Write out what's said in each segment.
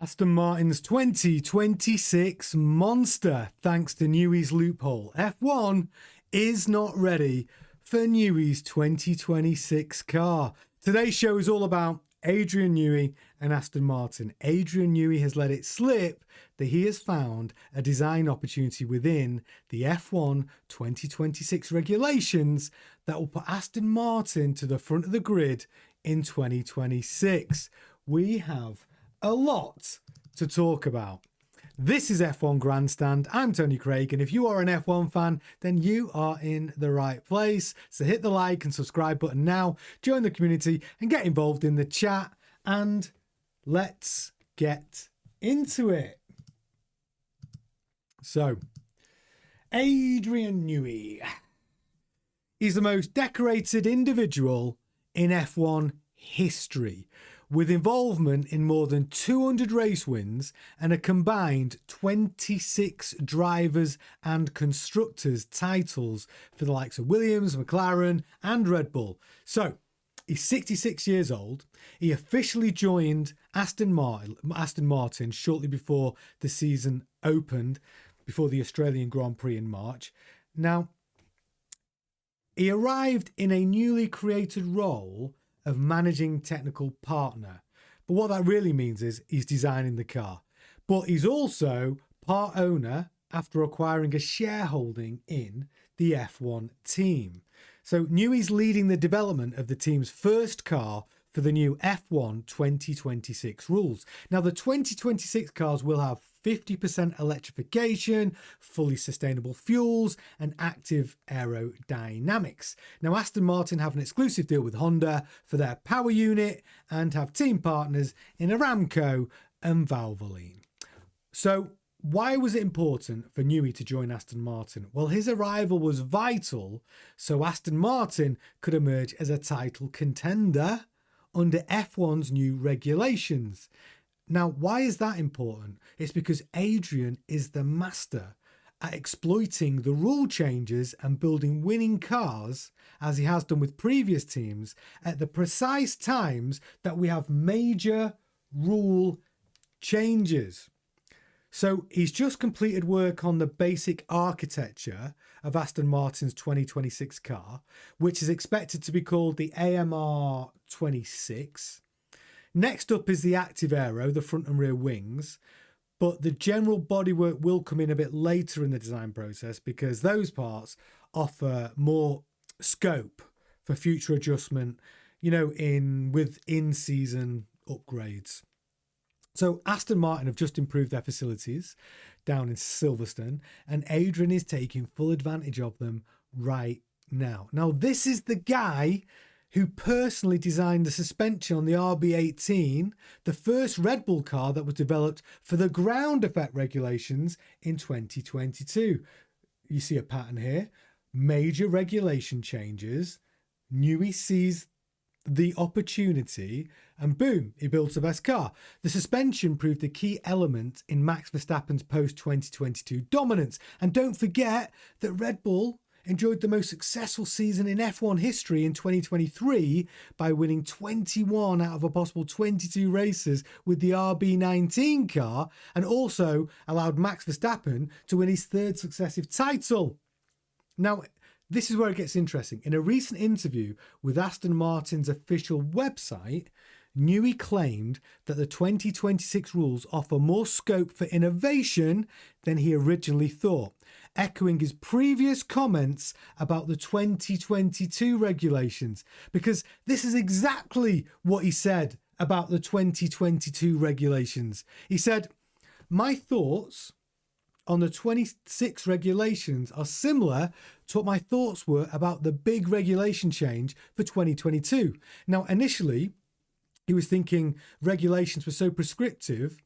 Aston Martin's 2026 monster, thanks to Newey's Loophole. F1 is not ready for Newey's 2026 car. Today's show is all about Adrian Newey and Aston Martin. Adrian Newey has let it slip that he has found a design opportunity within the F1 2026 regulations that will put Aston Martin to the front of the grid in 2026. We have a lot to talk about. This is F1 Grandstand. I'm Tony Craig, and if you are an F1 fan, then you are in the right place. So hit the like and subscribe button now, join the community and get involved in the chat, and let's get into it. So, Adrian Newey. He's the most decorated individual in F1 history, with involvement in more than 200 race wins and a combined 26 drivers and constructors titles for the likes of Williams, McLaren and Red Bull. So he's 66 years old. He officially joined Aston Martin shortly before the season opened, before the Australian Grand Prix in March. Now, he arrived in a newly created role of managing technical partner. But what that really means is he's designing the car. But he's also part owner after acquiring a shareholding in the F1 team. So Newey's leading the development of the team's first car for the new F1 2026 rules. Now, the 2026 cars will have 50% electrification, fully sustainable fuels, and active aerodynamics. Now, Aston Martin have an exclusive deal with Honda for their power unit and have team partners in Aramco and Valvoline. So, why was it important for Newey to join Aston Martin? Well, his arrival was vital so Aston Martin could emerge as a title contender under F1's new regulations. Now, why is that important? It's because Adrian is the master at exploiting the rule changes and building winning cars, as he has done with previous teams, at the precise times that we have major rule changes. So he's just completed work on the basic architecture of Aston Martin's 2026 car, which is expected to be called the AMR 26. Next up is the active aero, the front and rear wings, but the general bodywork will come in a bit later in the design process because those parts offer more scope for future adjustment, with in-season upgrades. So Aston Martin have just improved their facilities down in Silverstone, and Adrian is taking full advantage of them right now. Now, this is the guy who personally designed the suspension on the RB18, the first Red Bull car that was developed for the ground effect regulations in 2022. You see a pattern here. Major regulation changes. Newey sees the opportunity and boom, he builds the best car. The suspension proved a key element in Max Verstappen's post-2022 dominance. And don't forget that Red Bull enjoyed the most successful season in F1 history in 2023 by winning 21 out of a possible 22 races with the RB19 car, and also allowed Max Verstappen to win his third successive title. Now, this is where it gets interesting. In a recent interview with Aston Martin's official website, Newey claimed that the 2026 rules offer more scope for innovation than he originally thought, echoing his previous comments about the 2022 regulations, because this is exactly what he said about the 2022 regulations. He said, "My thoughts on the 26 regulations are similar to what my thoughts were about the big regulation change for 2022. Now, initially, he was thinking regulations were so prescriptive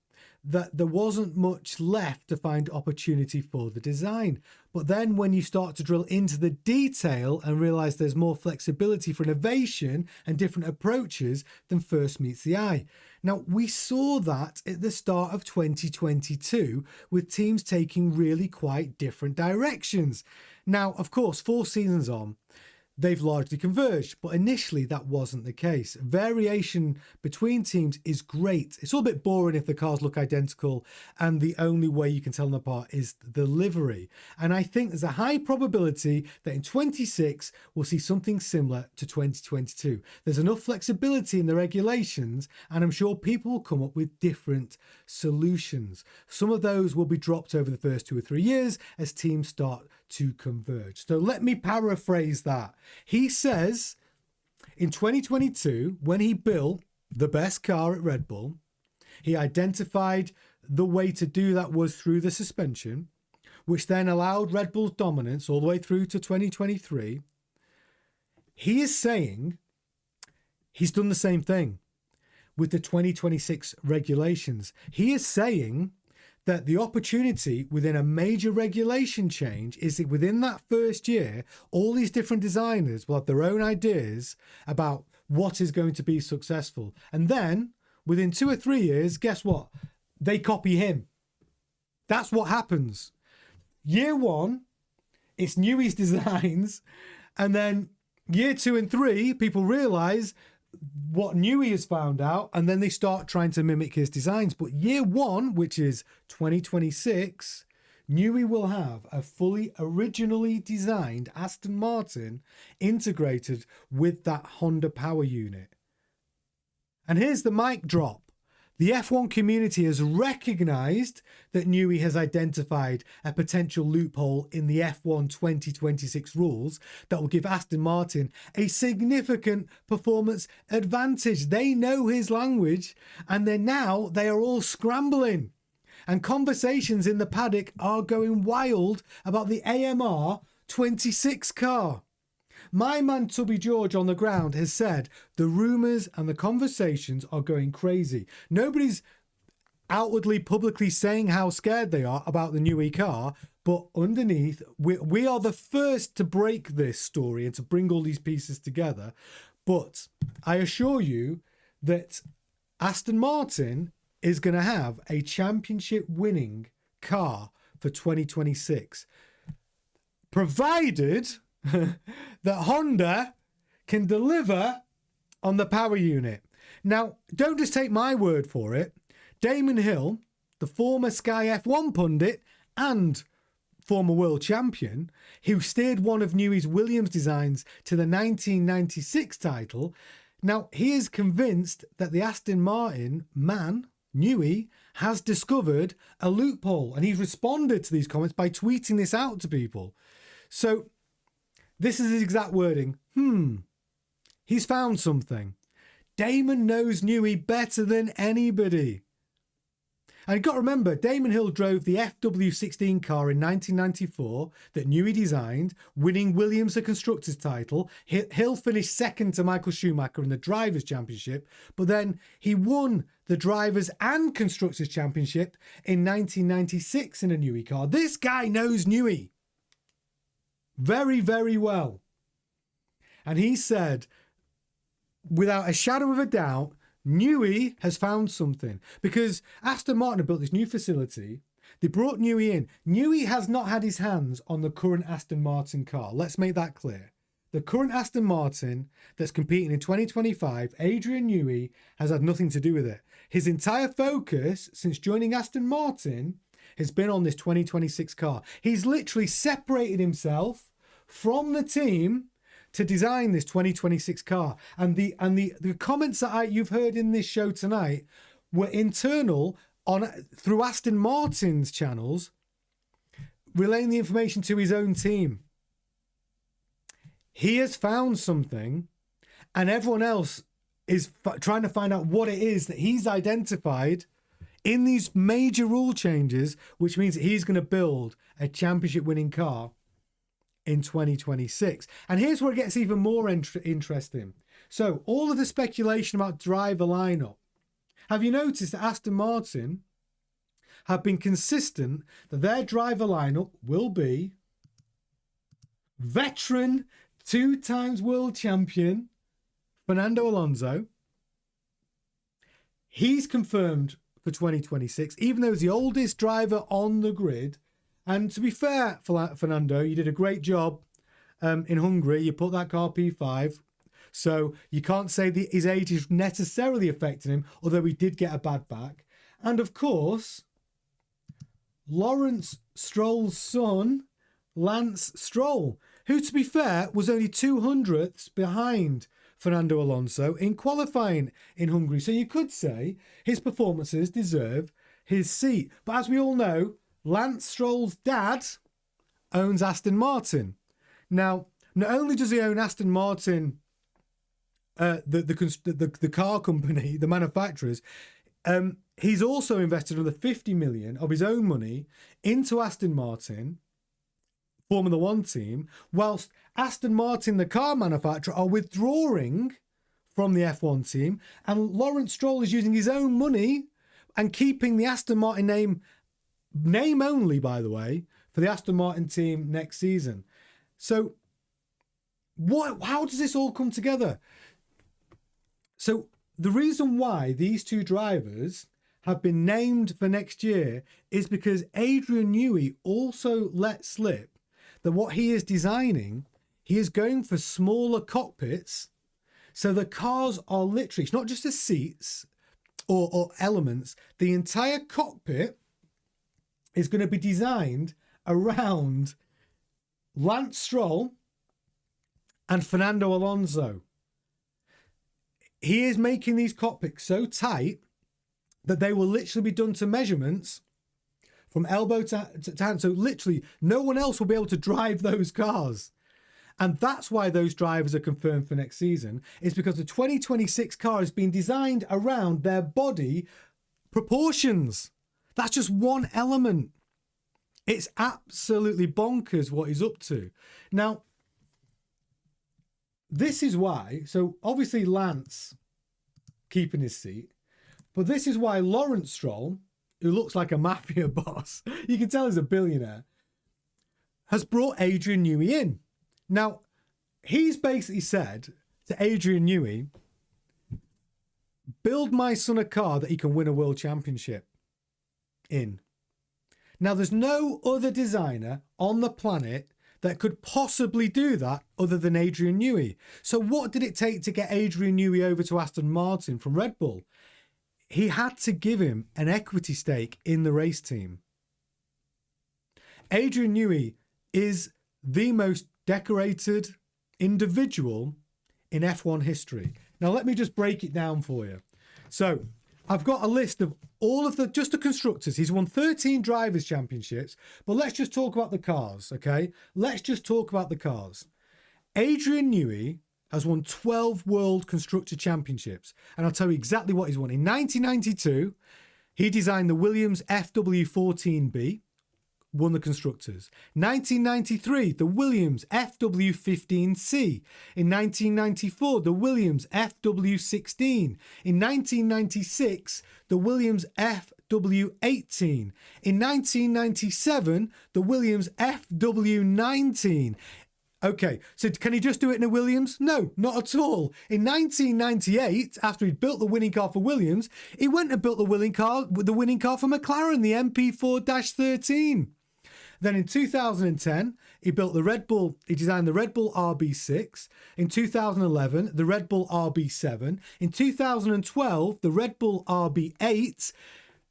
that there wasn't much left to find opportunity for the design. But then when you start to drill into the detail and realize there's more flexibility for innovation and different approaches than first meets the eye." Now, we saw that at the start of 2022 with teams taking really quite different directions. Now, of course, 4 seasons on, they've largely converged. But initially, that wasn't the case. Variation between teams is great. It's all a bit boring if the cars look identical and the only way you can tell them apart is the livery. And I think there's a high probability that in 26, we'll see something similar to 2022. There's enough flexibility in the regulations, and I'm sure people will come up with different solutions. Some of those will be dropped over the first 2 or 3 years as teams start to converge. So let me paraphrase that. He says in 2022, when he built the best car at Red Bull, he identified the way to do that was through the suspension, which then allowed Red Bull's dominance all the way through to 2023. He is saying he's done the same thing with the 2026 regulations. He is saying that the opportunity within a major regulation change is that within that first year, all these different designers will have their own ideas about what is going to be successful. And then within 2 or 3 years, guess what? They copy him. That's what happens. Year 1, it's Newey's designs. And then year 2 and 3, people realize what Newey has found out, and then they start trying to mimic his designs. But year 1, which is 2026, Newey will have a fully originally designed Aston Martin integrated with that Honda power unit. And here's the mic drop. The F1 community has recognised that Newey has identified a potential loophole in the F1 2026 rules that will give Aston Martin a significant performance advantage. They know his language, and they are all scrambling. And conversations in the paddock are going wild about the AMR 26 car. My man Tubby George on the ground has said the rumours and the conversations are going crazy. Nobody's outwardly, publicly saying how scared they are about the Newey car, but underneath, we are the first to break this story and to bring all these pieces together. But I assure you that Aston Martin is going to have a championship-winning car for 2026, provided that Honda can deliver on the power unit. Now, don't just take my word for it. Damon Hill, the former Sky F1 pundit and former world champion, who steered one of Newey's Williams designs to the 1996 title, now he is convinced that the Aston Martin man, Newey, has discovered a loophole, and he's responded to these comments by tweeting this out to people. So this is his exact wording. He's found something. Damon knows Newey better than anybody. And you've got to remember, Damon Hill drove the FW16 car in 1994 that Newey designed, winning Williams the Constructors title. Hill finished second to Michael Schumacher in the Drivers' Championship, but then he won the Drivers' and Constructors' Championship in 1996 in a Newey car. This guy knows Newey very, very well. And he said, without a shadow of a doubt, Newey has found something, because Aston Martin have built this new facility. They brought Newey in. Newey has not had his hands on the current Aston Martin car. Let's make that clear. The current Aston Martin that's competing in 2025, Adrian Newey, has had nothing to do with it. His entire focus since joining Aston Martin has been on this 2026 car. He's literally separated himself from the team to design this 2026 car. And the comments that you've heard in this show tonight were internal through Aston Martin's channels, relaying the information to his own team. He has found something, and everyone else is trying to find out what it is that he's identified in these major rule changes, which means that he's going to build a championship winning car in 2026. And here's where it gets even more interesting. So all of the speculation about driver lineup, have you noticed that Aston Martin have been consistent that their driver lineup will be veteran 2-time world champion Fernando Alonso. He's confirmed for 2026, even though he's the oldest driver on the grid. And to be fair, Fernando, you did a great job in Hungary. You put that car P5. So you can't say that his age is necessarily affecting him, although he did get a bad back. And of course, Lawrence Stroll's son, Lance Stroll, who, to be fair, was only 200ths behind Fernando Alonso in qualifying in Hungary. So you could say his performances deserve his seat. But as we all know, Lance Stroll's dad owns Aston Martin. Now, not only does he own Aston Martin, the car company, the manufacturers, he's also invested another 50 million of his own money into Aston Martin Formula One team, whilst Aston Martin, the car manufacturer, are withdrawing from the F1 team, and Lawrence Stroll is using his own money and keeping the Aston Martin name only, by the way, for the Aston Martin team next season. So how does this all come together? So the reason why these two drivers have been named for next year is because Adrian Newey also let slip that what he is designing, he is going for smaller cockpits. So the cars are literally, it's not just the seats or elements, the entire cockpit is going to be designed around Lance Stroll and Fernando Alonso. He is making these cockpits so tight that they will literally be done to measurements from elbow to hand. So literally no one else will be able to drive those cars. And that's why those drivers are confirmed for next season, is because the 2026 car has been designed around their body proportions. That's just one element. It's absolutely bonkers what he's up to. Now, this is why, so obviously Lance keeping his seat, but this is why Lawrence Stroll, who looks like a mafia boss, you can tell he's a billionaire, has brought Adrian Newey in. Now, he's basically said to Adrian Newey, build my son a car that he can win a world championship in. Now, there's no other designer on the planet that could possibly do that other than Adrian Newey. So what did it take to get Adrian Newey over to Aston Martin from Red Bull? He had to give him an equity stake in the race team. Adrian Newey is the most decorated individual in F1 history. Now, let me just break it down for you. So I've got a list of all of just the constructors. He's won 13 drivers' championships, but let's just talk about the cars, okay? Let's just talk about the cars. Adrian Newey has won 12 World Constructor Championships, and I'll tell you exactly what he's won. In 1992, he designed the Williams FW14B, won the Constructors. 1993, the Williams FW15C. In 1994, the Williams FW16. In 1996, the Williams FW18. In 1997, the Williams FW19. Okay, so can he just do it in a Williams? No, not at all. In 1998, after he'd built the winning car for Williams, he went and built the winning car for McLaren, the MP4-13. Then in 2010, he designed the Red Bull RB6. In 2011, the Red Bull RB7. In 2012, the Red Bull RB8.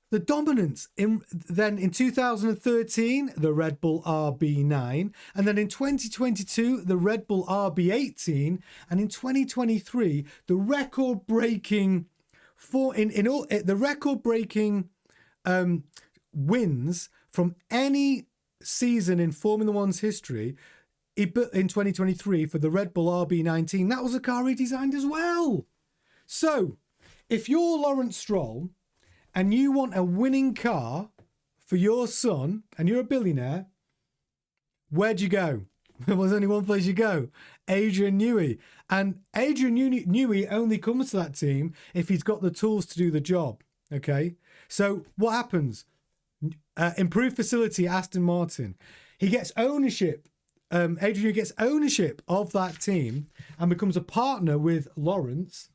The dominance. Then in 2013, the Red Bull RB9. And then in 2022, the Red Bull RB18. And in 2023, the record-breaking wins from any season in Formula One's history in 2023 for the Red Bull RB19. That was a car he designed as well. So if you're Lawrence Stroll and you want a winning car for your son and you're a billionaire, where'd you go? There was only one place you go, Adrian Newey. And Adrian Newey only comes to that team if he's got the tools to do the job. Okay, so what happens? Improved facility at Aston Martin. He gets ownership. Adrian gets ownership of that team and becomes a partner with Lawrence.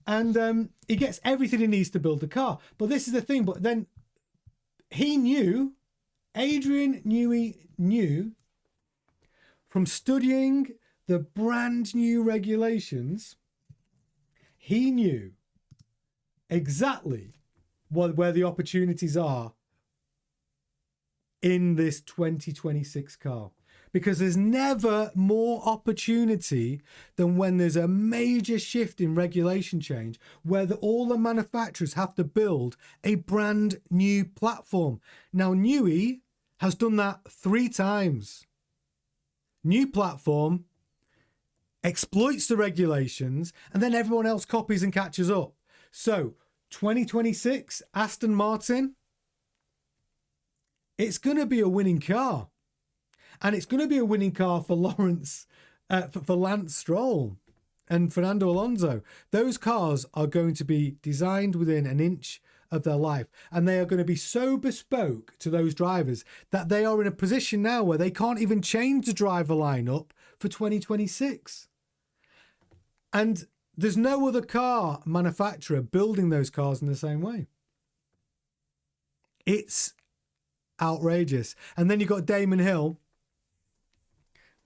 And he gets everything he needs to build the car. But this is the thing. But then Adrian Newey knew from studying the brand new regulations, he knew exactly where the opportunities are in this 2026 car. Because there's never more opportunity than when there's a major shift in regulation change where all the manufacturers have to build a brand new platform. Now, Newey has done that 3 times. New platform, exploits the regulations, and then everyone else copies and catches up. So 2026, Aston Martin, it's going to be a winning car. And it's going to be a winning car for for Lance Stroll and Fernando Alonso. Those cars are going to be designed within an inch of their life. And they are going to be so bespoke to those drivers that they are in a position now where they can't even change the driver lineup for 2026. And there's no other car manufacturer building those cars in the same way. It's outrageous. And then you've got Damon Hill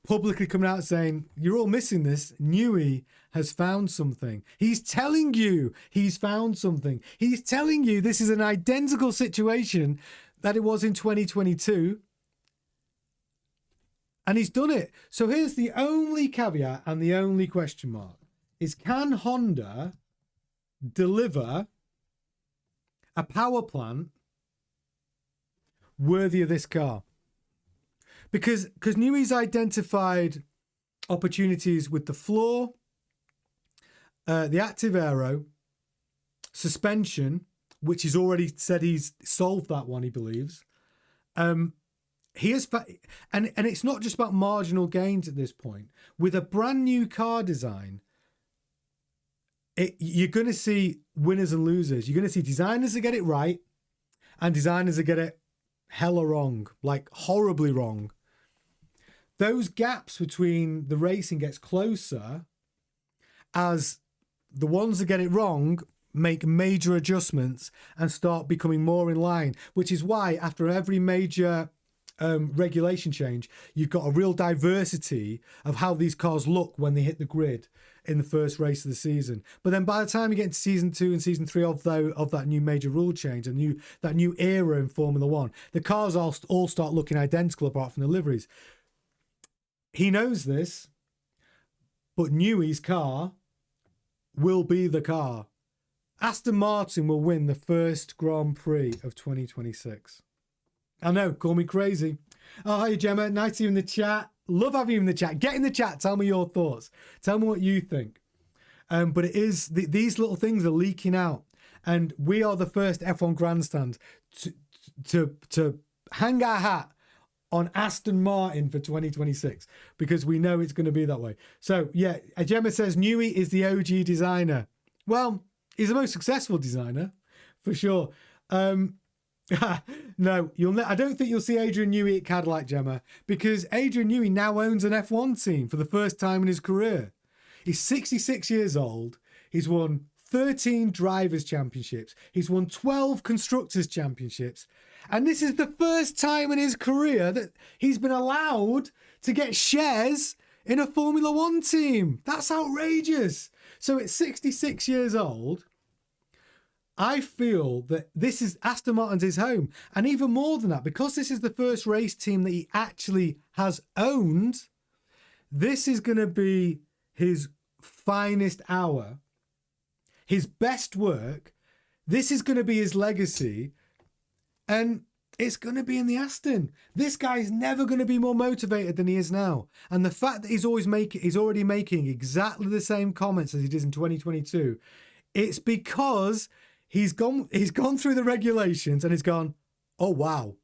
publicly coming out saying, you're all missing this. Newey has found something. He's telling you he's found something. He's telling you this is an identical situation that it was in 2022. And he's done it. So here's the only caveat and the only question mark is, can Honda deliver a power plant worthy of this car? Because Newey's identified opportunities with the floor, the active aero, suspension, which he's already said he's solved that one, he believes. He has, and it's not just about marginal gains at this point. With a brand new car design, you're going to see winners and losers. You're going to see designers that get it right and designers that get it hella wrong, like horribly wrong. Those gaps between the racing gets closer as the ones that get it wrong make major adjustments and start becoming more in line, which is why after every major regulation change, you've got a real diversity of how these cars look when they hit the grid in the first race of the season. But then by the time you get into season 2 and season 3 of that new major rule change and that new era in Formula One, the cars all start looking identical apart from the liveries. He knows this, but Newey's car will be the car. Aston Martin will win the first Grand Prix of 2026. I know, call me crazy. Oh, hi, Gemma. Nice to see you in the chat. Love having you in the chat. Get in the chat. Tell me your thoughts. Tell me what you think. But it is these little things are leaking out, and we are the first F1 grandstand to hang our hat on Aston Martin for 2026 because we know it's going to be that way. So yeah, Gemma says Newey is the OG designer. Well, he's the most successful designer for sure. No, I don't think you'll see Adrian Newey at Cadillac, Gemma, because Adrian Newey now owns an F1 team for the first time in his career. He's 66 years old. He's won 13 drivers' championships. He's won 12 constructors' championships. And this is the first time in his career that he's been allowed to get shares in a Formula One team. That's outrageous. So at 66 years old, I feel that this is Aston Martin's his home. And even more than that, because this is the first race team that he actually has owned, this is going to be his finest hour, his best work. This is going to be his legacy. And it's going to be in the Aston. This guy's never going to be more motivated than he is now. And the fact that he's already making exactly the same comments as he did in 2022, it's because he's gone through the regulations and he's gone, oh, wow,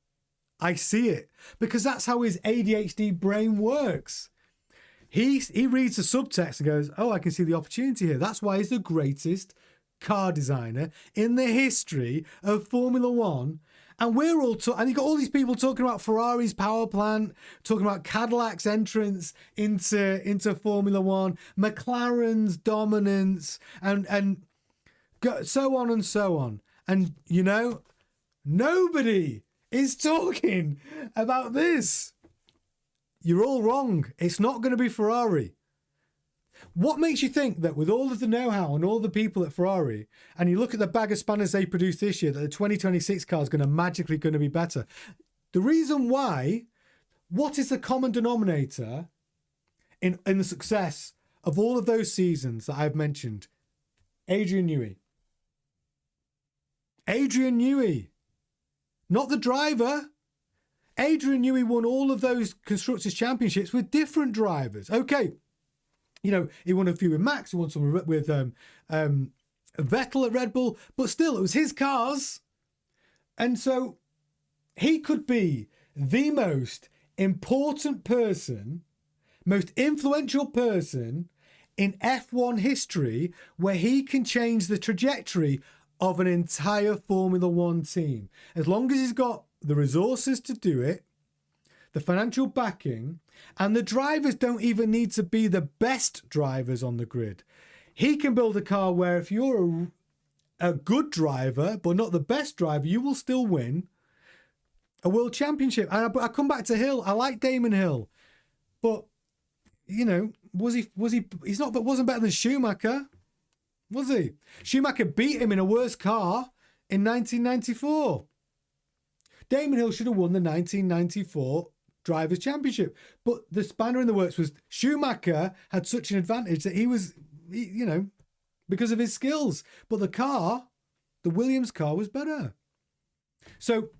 I see it. Because that's how his ADHD brain works. He reads the subtext and goes, oh, I can see the opportunity here. That's why he's the greatest car designer in the history of Formula One. And we're all and you got all these people talking about Ferrari's power plant, talking about Cadillac's entrance into Formula One, McLaren's dominance, and so on and so on. And you know, nobody is talking about this. you're all wrong. It's not going to be Ferrari. What makes you think that with all of the know-how and all the people at Ferrari, and you look at the bag of spanners they produced this year, that the 2026 car is going to be better? The reason why, what is the common denominator in the success of all of those seasons that I've mentioned? Adrian Newey. Adrian Newey. Not the driver. Adrian Newey won all of those Constructors Championships with different drivers. Okay. You know, he won a few with Max, he won some with Vettel at Red Bull, but still, it was his cars. And so he could be the most important person, most influential person in F1 history, where he can change the trajectory of an entire Formula One team. As long as he's got the resources to do it, the financial backing, and the drivers don't even need to be the best drivers on the grid. He can build a car where if you're a good driver, but not the best driver, you will still win a world championship. And I come back to Hill. I like Damon Hill, but you know, wasn't better than Schumacher, was he? Schumacher beat him in a worse car in 1994. Damon Hill should have won the 1994 Drivers' Championship. But the spanner in the works was Schumacher had such an advantage that he was, you know, because of his skills. But the car, the Williams car, was better. So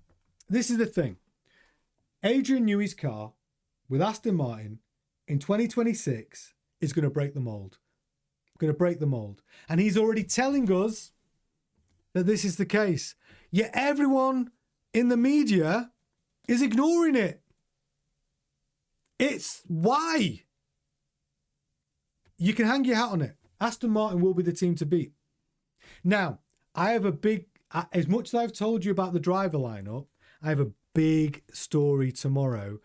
this is the thing. Adrian Newey's car with Aston Martin in 2026 is going to break the mold. Going to break the mold. And he's already telling us that this is the case. Yet everyone in the media is ignoring it. It's why. You can hang your hat on it. Aston Martin will be the team to beat. Now, I have a big, as much as I've told you about the driver lineup, I have a big story tomorrow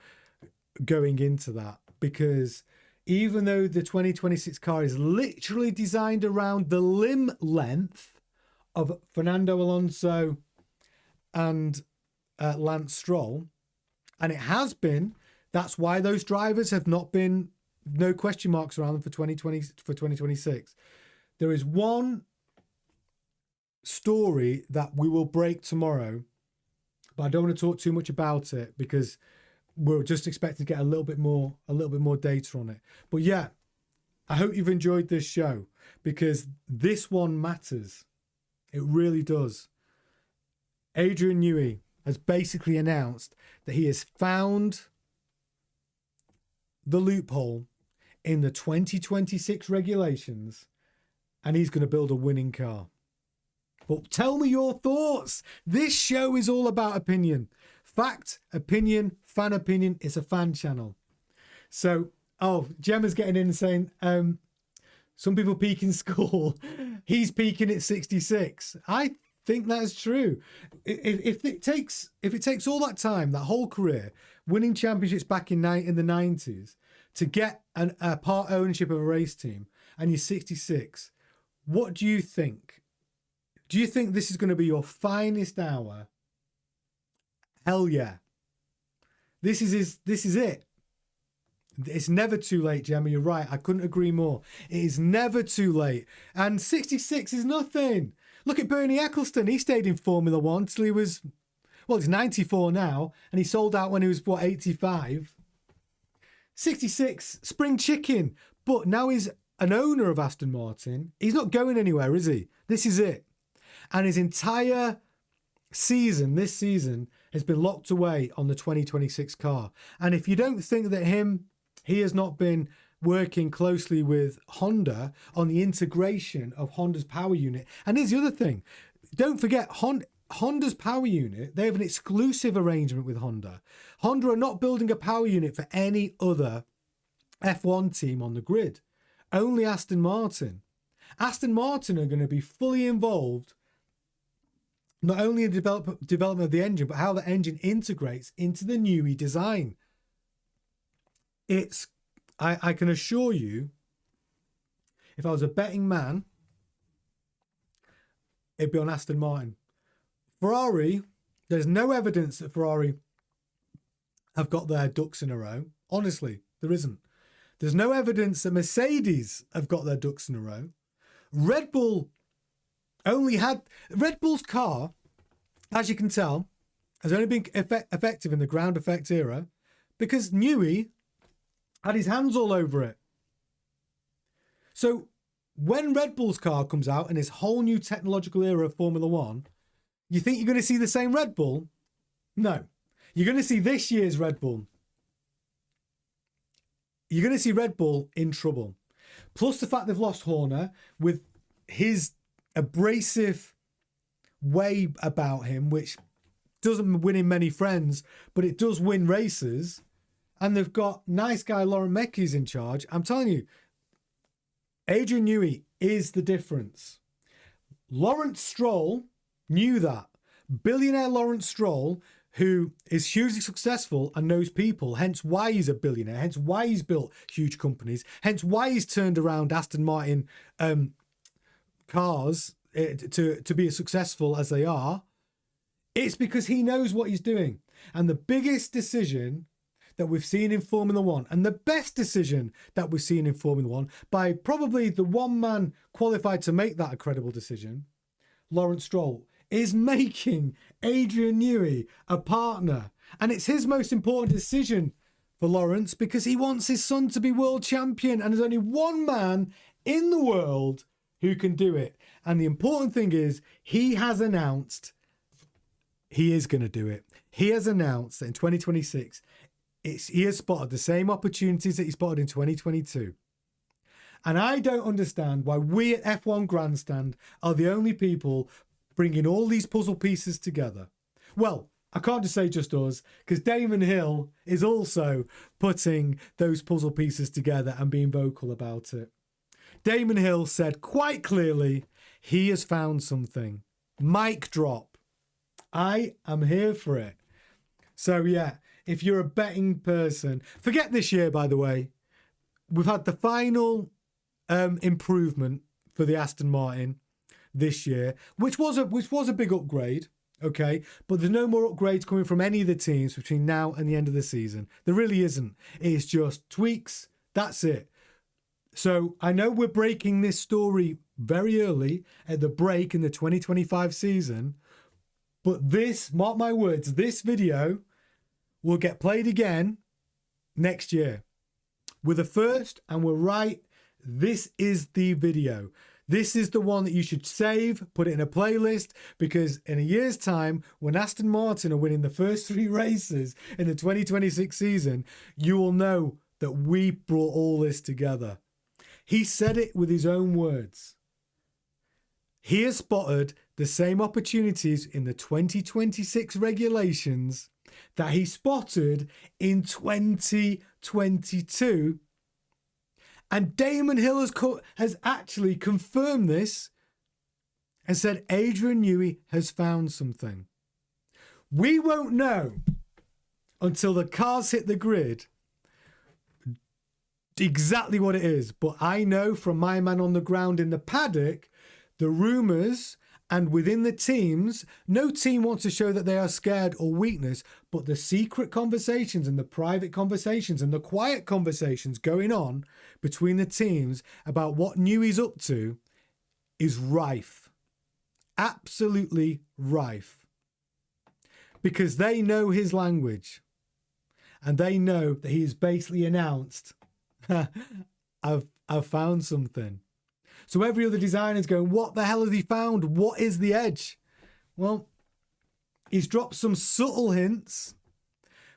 going into that, because even though the 2026 car is literally designed around the limb length of Fernando Alonso and Lance Stroll, and it has been, that's why those drivers have not been, no question marks around them for 2026. There is one story that we will break tomorrow, but I don't want to talk too much about it because we're just expecting to get a little bit more data on it. But yeah, I hope you've enjoyed this show, because this one matters. It really does. Adrian Newey has basically announced that he has found the loophole in the 2026 regulations, and he's going to build a winning car. But tell me your thoughts. This show is all about opinion. Fact, opinion, fan opinion. It's a fan channel. So, Gemma's getting in and saying, some people peak in school. He's peaking at 66. I think that's true. If it takes all that time, that whole career, winning championships back in the 90s, to get a part ownership of a race team, and you're 66, what do you think? Do you think this is going to be your finest hour? Hell yeah. This is it. It's never too late, Gemma. You're right. I couldn't agree more. It is never too late. And 66 is nothing. Look at Bernie Ecclestone. He stayed in Formula One till he was, well, he's 94 now, and he sold out when he was, 85? 66, spring chicken. But now he's an owner of Aston Martin. He's not going anywhere, is he? This is it. And his entire season, this season, has been locked away on the 2026 car. And if you don't think that he has not been working closely with Honda on the integration of Honda's power unit. And here's the other thing. Don't forget, Honda's power unit, they have an exclusive arrangement with Honda. Honda are not building a power unit for any other F1 team on the grid. Only Aston Martin. Aston Martin are going to be fully involved not only in the development of the engine, but how the engine integrates into the Newey design. I can assure you, if I was a betting man, it'd be on Aston Martin. Ferrari, there's no evidence that Ferrari have got their ducks in a row. Honestly, there isn't. There's no evidence that Mercedes have got their ducks in a row. Red Bull Red Bull's car, as you can tell, has only been effective in the ground effect era because Newey had his hands all over it. So when Red Bull's car comes out in this whole new technological era of Formula One, you think you're going to see the same Red Bull? No. You're going to see this year's Red Bull. You're going to see Red Bull in trouble. Plus the fact they've lost Horner with his abrasive way about him, which doesn't win him many friends, but it does win races. And they've got nice guy Laurent Mekies in charge. I'm telling you, Adrian Newey is the difference. Lawrence Stroll knew that. Billionaire Lawrence Stroll, who is hugely successful and knows people, hence why he's a billionaire, hence why he's built huge companies, hence why he's turned around Aston Martin cars to be as successful as they are. It's because he knows what he's doing. And the biggest decision that we've seen in Formula One, and the best decision that we've seen in Formula One, by probably the one man qualified to make that a credible decision, Lawrence Stroll, is making Adrian Newey a partner. And it's his most important decision for Lawrence because he wants his son to be world champion. And there's only one man in the world who can do it. And the important thing is he has announced he is going to do it. He has announced that in 2026, he has spotted the same opportunities that he spotted in 2022. And I don't understand why we at F1 Grandstand are the only people bringing all these puzzle pieces together. Well, I can't just say just us, because Damon Hill is also putting those puzzle pieces together and being vocal about it. Damon Hill said quite clearly he has found something. Mic drop. I am here for it. So yeah, if you're a betting person, forget this year, by the way. We've had the final improvement for the Aston Martin this year, which was a big upgrade, okay? But there's no more upgrades coming from any of the teams between now and the end of the season. There really isn't. It's just tweaks. That's it. So I know we're breaking this story very early at the break in the 2025 season, but this, mark my words, this video will get played again next year. We're the first and we're right. This is the video. This is the one that you should save, put it in a playlist, because in a year's time, when Aston Martin are winning the first 3 races in the 2026 season, you will know that we brought all this together. He said it with his own words. He has spotted the same opportunities in the 2026 regulations that he spotted in 2022. And Damon Hill has actually confirmed this and said Adrian Newey has found something. We won't know until the cars hit the grid exactly what it is. But I know from my man on the ground in the paddock, the rumours and within the teams, no team wants to show that they are scared or weakness, but the secret conversations and the private conversations and the quiet conversations going on between the teams about what Newey's up to is rife. Absolutely rife. Because they know his language. And they know that he's basically announced, I've found something. So every other designer is going, what the hell has he found? What is the edge? Well, he's dropped some subtle hints.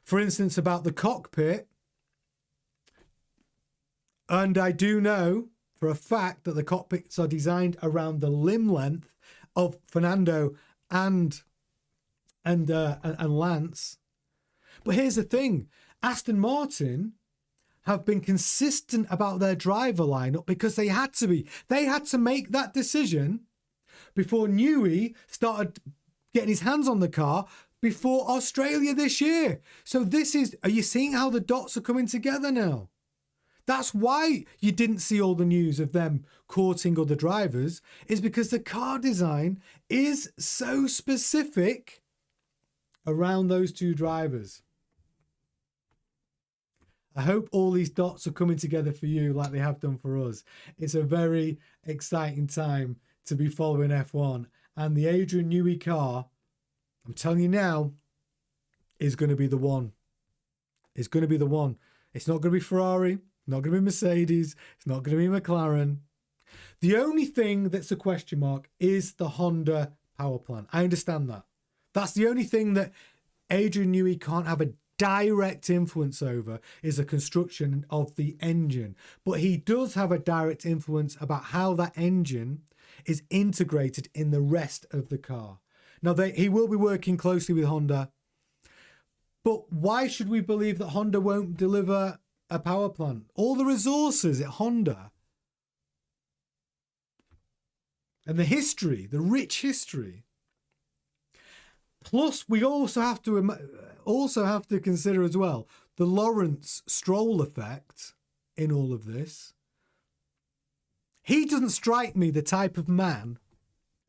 For instance, about the cockpit. And I do know for a fact that the cockpits are designed around the limb length of Fernando and Lance. But here's the thing. Aston Martin have been consistent about their driver lineup because they had to be. They had to make that decision before Newey started getting his hands on the car before Australia this year. So are you seeing how the dots are coming together now? That's why you didn't see all the news of them courting other drivers, is because the car design is so specific around those 2 drivers. I hope all these dots are coming together for you like they have done for us. It's a very exciting time to be following F1. And the Adrian Newey car, I'm telling you now, is going to be the one. It's going to be the one. It's not going to be Ferrari. Not going to be Mercedes. It's not going to be McLaren. The only thing that's a question mark is the Honda power plant. I understand that. That's the only thing that Adrian Newey can't have a direct influence over, is the construction of the engine. But he does have a direct influence about how that engine is integrated in the rest of the car. Now, he will be working closely with Honda. But why should we believe that Honda won't deliver a power plant? All the resources at Honda and the history, the rich history. Plus, we also have to consider as well the Lawrence Stroll effect in all of this. He doesn't strike me the type of man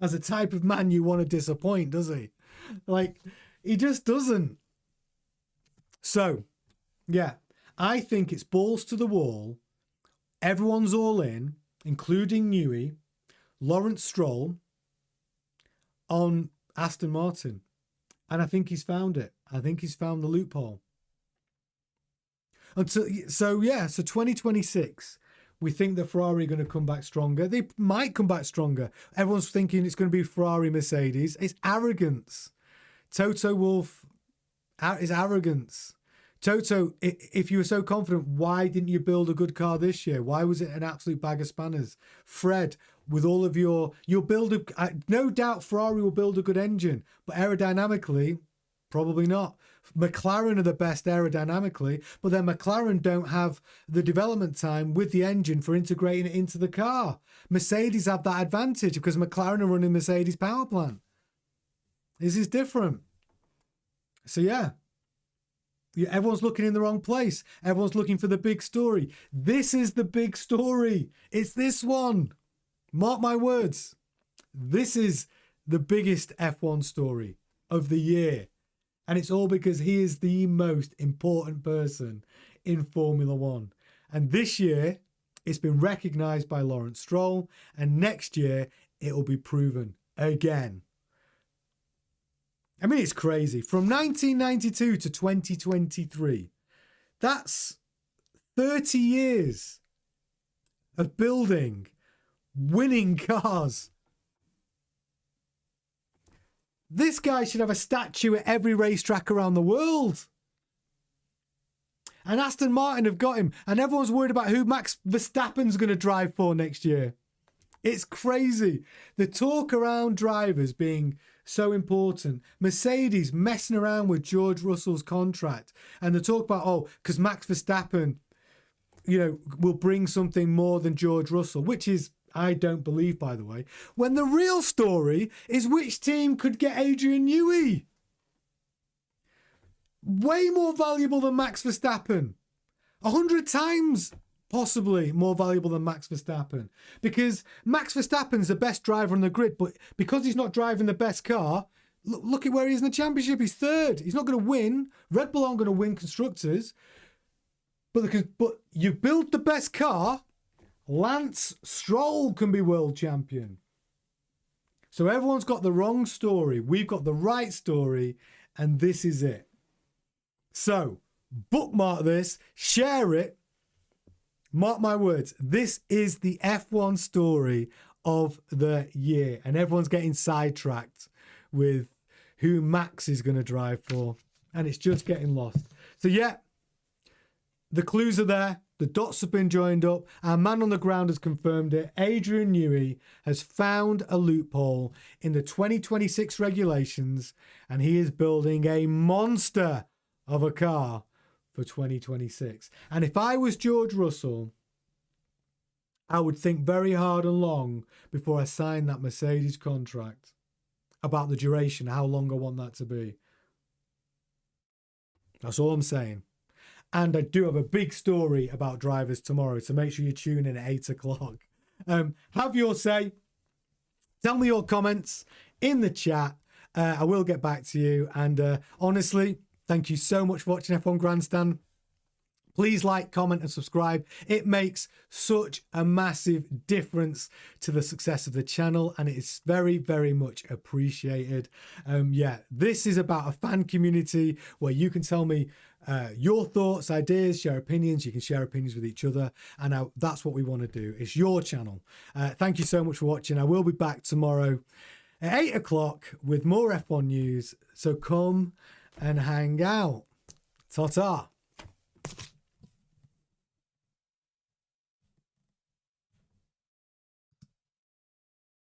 as a type of man you want to disappoint, does he? Like, he just doesn't. So, yeah, I think it's balls to the wall. Everyone's all in, including Newey, Lawrence Stroll, on Aston Martin. And I think he's found it. I think he's found the loophole. So 2026, we think that Ferrari are going to come back stronger. They might come back stronger. Everyone's thinking it's going to be Ferrari, Mercedes. It's arrogance. Toto Wolff is arrogance. Toto, if you were so confident, why didn't you build a good car this year? Why was it an absolute bag of spanners? Fred, with all of you'll build no doubt Ferrari will build a good engine, but aerodynamically, probably not. McLaren are the best aerodynamically, but then McLaren don't have the development time with the engine for integrating it into the car. Mercedes have that advantage because McLaren are running Mercedes power plant. This is different. So yeah, everyone's looking in the wrong place. Everyone's looking for the big story. This is the big story. It's this one. Mark my words. This is the biggest F1 story of the year. And it's all because he is the most important person in Formula One. And this year, it's been recognised by Lawrence Stroll. And next year, it will be proven again. I mean, it's crazy. From 1992 to 2023, that's 30 years of building winning cars. This guy should have a statue at every racetrack around the world. And Aston Martin have got him. And everyone's worried about who Max Verstappen's going to drive for next year. It's crazy. The talk around drivers being so important. Mercedes messing around with George Russell's contract. And the talk about, because Max Verstappen, will bring something more than George Russell, which is, I don't believe, by the way, when the real story is which team could get Adrian Newey. Way more valuable than Max Verstappen. 100 times possibly more valuable than Max Verstappen. Because Max Verstappen's the best driver on the grid, but because he's not driving the best car, look at where he is in the championship. He's third. He's not going to win. Red Bull aren't going to win Constructors. But you build the best car, Lance Stroll can be world champion. So everyone's got the wrong story. We've got the right story, and this is it. So bookmark this, share it. Mark my words, this is the F1 story of the year. And everyone's getting sidetracked with who Max is going to drive for. And it's just getting lost. So yeah, the clues are there. The dots have been joined up. Our man on the ground has confirmed it. Adrian Newey has found a loophole in the 2026 regulations. And he is building a monster of a car for 2026. And if I was George Russell, I would think very hard and long before I sign that Mercedes contract about the duration, how long I want that to be. That's all I'm saying. And I do have a big story about drivers tomorrow, so make sure you tune in at 8 o'clock. Have your say. Tell me your comments in the chat. I will get back to you. And honestly, thank you so much for watching F1 Grandstand. Please like, comment and subscribe. It makes such a massive difference to the success of the channel, and it is very, very much appreciated. Yeah, this is about a fan community where you can tell me your thoughts, ideas, share opinions. You can share opinions with each other, and that's what we want to do. It's your channel. Thank you so much for watching. I will be back tomorrow at 8 o'clock with more F1 news, so come and hang out. Ta-ta.